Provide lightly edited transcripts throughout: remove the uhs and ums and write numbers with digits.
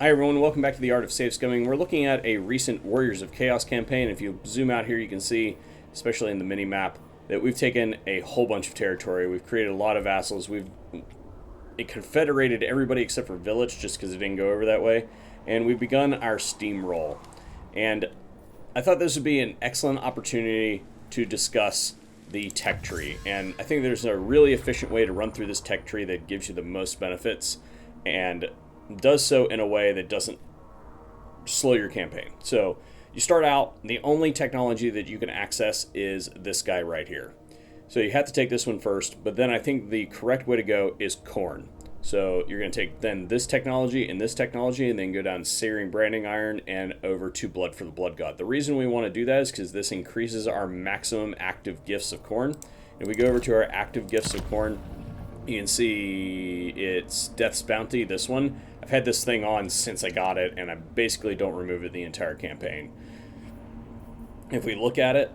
Hi everyone, welcome back to the Art of Safe Scumming. We're looking at a recent Warriors of Chaos campaign. If you zoom out here, you can see, especially in the mini-map, that we've taken a whole bunch of territory. We've created a lot of vassals. It confederated everybody except for Village, just because it didn't go over that way. And we've begun our steamroll. And I thought this would be an excellent opportunity to discuss the tech tree. And I think there's a really efficient way to run through this tech tree that gives you the most benefits and does so in a way that doesn't slow your campaign. So you start out, the only technology that you can access is this guy right here. So you have to take this one first, but then I think the correct way to go is corn. So you're going to take then this technology and then go down Searing Branding Iron and over to Blood for the Blood God. The reason we want to do that is because this increases our maximum active gifts of corn. If we go over to our active gifts of corn, you can see it's Death's Bounty, this one. I've had this thing on since I got it, and I basically don't remove it the entire campaign. If we look at it,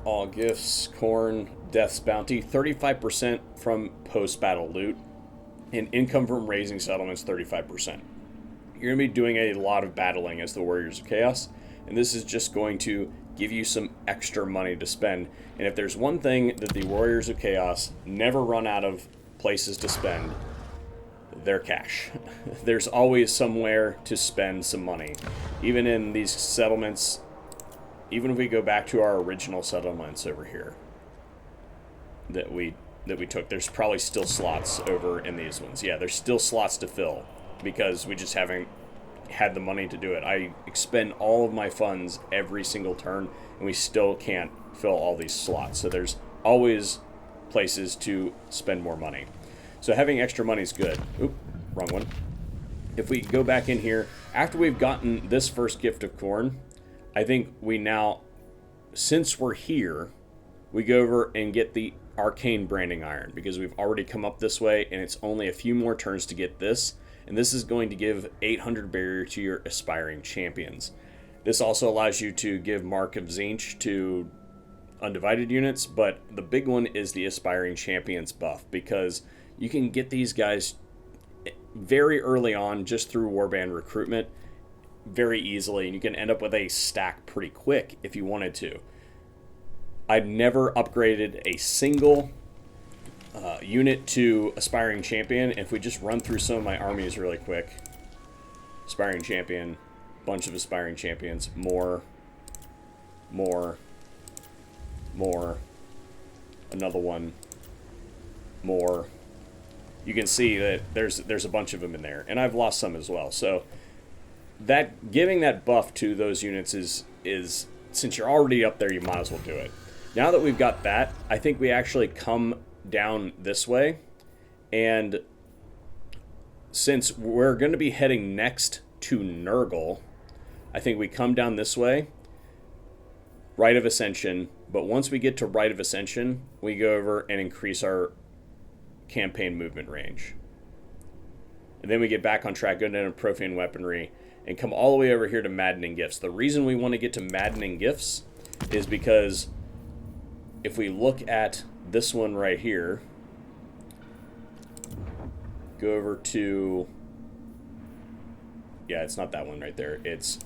all gifts, corn, Death's Bounty, 35% from post-battle loot, and income from raising settlements, 35%. You're going to be doing a lot of battling as the Warriors of Chaos, and this is just going to give you some extra money to spend. And if there's one thing that the Warriors of Chaos never run out of places to spend, they're cash. There's always somewhere to spend some money. Even in these settlements, even if we go back to our original settlements over here that we took, there's probably still slots over in these ones. Yeah, there's still slots to fill because we just haven't had the money to do it. I expend all of my funds every single turn, and we still can't fill all these slots. So there's always places to spend more money. So having extra money is good. Oop, wrong one. If we go back in here, after we've gotten this first gift of corn, I think we now, since we're here, we go over and get the Arcane Branding Iron, because we've already come up this way, and it's only a few more turns to get this. And this is going to give 800 barrier to your aspiring champions. This also allows you to give Mark of Tzeentch to undivided units, but the big one is the aspiring champions buff, because you can get these guys very early on just through warband recruitment very easily, and you can end up with a stack pretty quick if you wanted to. I've never upgraded a single unit to aspiring champion. If we just run through some of my armies really quick, aspiring champion, bunch of aspiring champions, more, another one, more. You can see that there's a bunch of them in there, and I've lost some as well. So that giving that buff to those units is since you're already up there, you might as well do it. Now that we've got that, I think we actually come down this way, and since we're going to be heading next to Nurgle, I think we come down this way, Rite of Ascension, but once we get to Rite of Ascension, we go over and increase our campaign movement range. And then we get back on track, go down to Profane Weaponry, and come all the way over here to Maddening Gifts. The reason we want to get to Maddening Gifts is because if we look at this one right here, go over to, yeah, it's not that one right there. It's,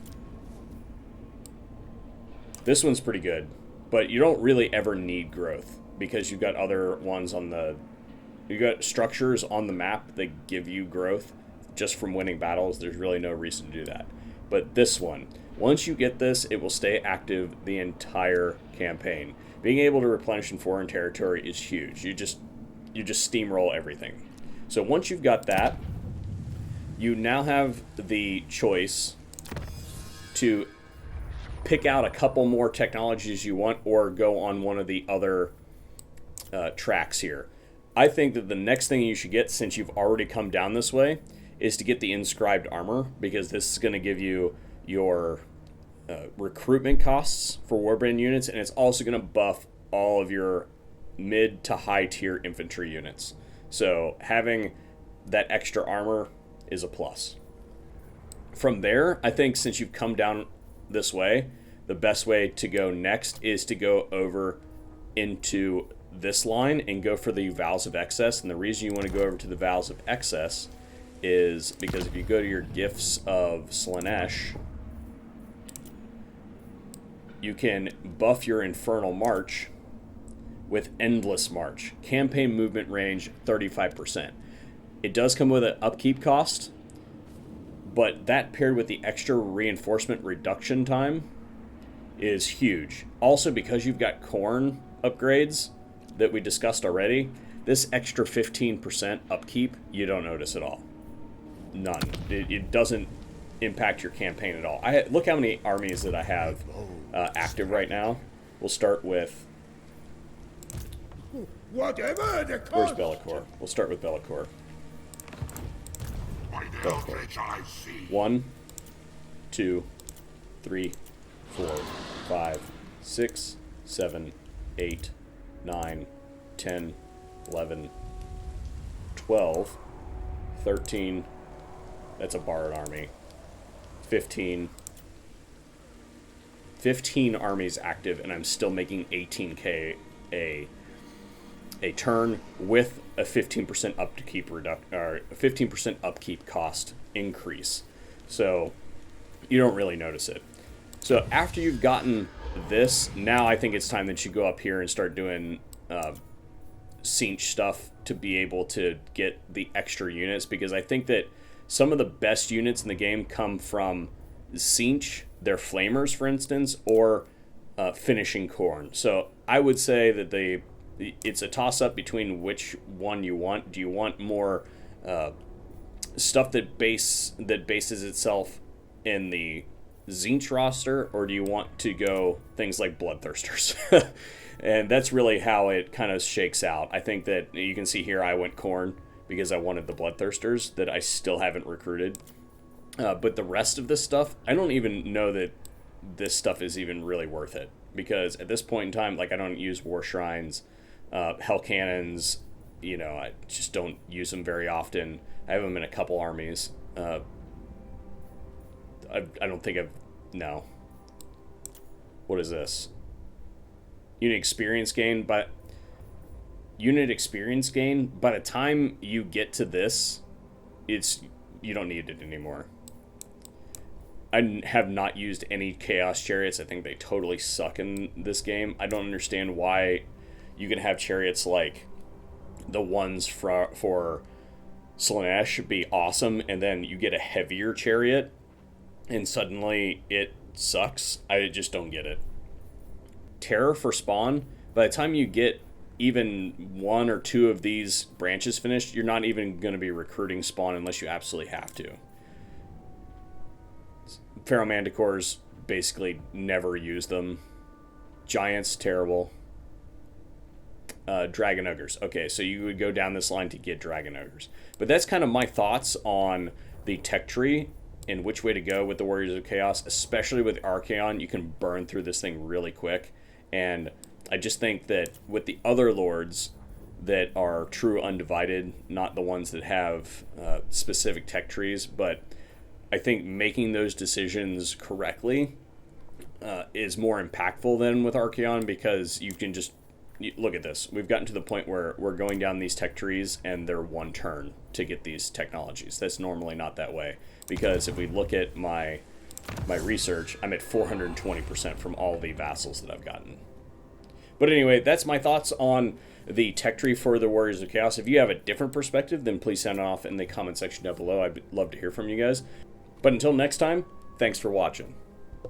this one's pretty good, but you don't really ever need growth because you've got other ones on the, you've got structures on the map that give you growth just from winning battles. There's really no reason to do that. But this one, once you get this, it will stay active the entire campaign. Being able to replenish in foreign territory is huge. You just steamroll everything. So once you've got that, you now have the choice to pick out a couple more technologies you want or go on one of the other tracks here. I think that the next thing you should get, since you've already come down this way, is to get the Inscribed Armor, because this is going to give you your recruitment costs for warband units, and it's also going to buff all of your mid to high tier infantry units. So having that extra armor is a plus. From there, I think since you've come down this way, the best way to go next is to go over into this line and go for the Vows of Excess. And the reason you want to go over to the Vows of Excess is because if you go to your gifts of Slaanesh, you can buff your Infernal March with Endless March. Campaign movement range 35%. It does come with an upkeep cost, but that paired with the extra reinforcement reduction time is huge. Also, because you've got Khorne upgrades that we discussed already, this extra 15% upkeep, you don't notice at all. None. It doesn't impact your campaign at all. Look how many armies that I have active right now. We'll start with... Whatever the cost. Where's Be'lakor? We'll start with Be'lakor. Be'lakor. 1, 2, 3, 4, 5, 6, 7, 8, 9, 10, 11, 12, 13, that's a Bard army, 15 armies active, and I'm still making 18k a turn with a 15% upkeep or a 15% upkeep cost increase. So you don't really notice it. So after you've gotten this, now I think it's time that you go up here and start doing cinch stuff to be able to get the extra units, because I think that some of the best units in the game come from cinch, their flamers, for instance, or finishing Khorne. So I would say that it's a toss-up between which one you want. Do you want more stuff that bases itself in the Tzeentch roster, or do you want to go things like Bloodthirsters? And that's really how it kind of shakes out. I think that you can see here I went Khorne because I wanted the Bloodthirsters that I still haven't recruited. But the rest of this stuff, I don't even know that this stuff is even really worth it, because at this point in time, like, I don't use War Shrines, Hell Cannons, you know, I just don't use them very often. I have them in a couple armies. I don't think no. What is this? Unit experience gain, but by the time you get to this, you don't need it anymore. I have not used any Chaos Chariots. I think they totally suck in this game. I don't understand why you can have chariots like the ones for Slaanesh be awesome, and then you get a heavier chariot and suddenly it sucks. I just don't get it. Terror for spawn, by the time you get even 1 or 2 of these branches finished, you're not even going to be recruiting spawn unless you absolutely have to. Pharaoh Manticores, basically never use them. Giants, terrible. Dragon Ogres. Okay, so you would go down this line to get Dragon Ogres. But that's kind of my thoughts on the tech tree and which way to go with the Warriors of Chaos, especially with Arcane. You can burn through this thing really quick. And I just think that with the other lords that are true undivided, not the ones that have specific tech trees, but I think making those decisions correctly is more impactful than with Arcane, because you can just look at this. We've gotten to the point where we're going down these tech trees and they're 1 turn to get these technologies. That's normally not that way, because if we look at my research, I'm at 420% from all the vassals that I've gotten. But anyway, that's my thoughts on the tech tree for the Warriors of Chaos. If you have a different perspective, then please sound off in the comment section down below. I'd love to hear from you guys. But until next time, thanks for watching.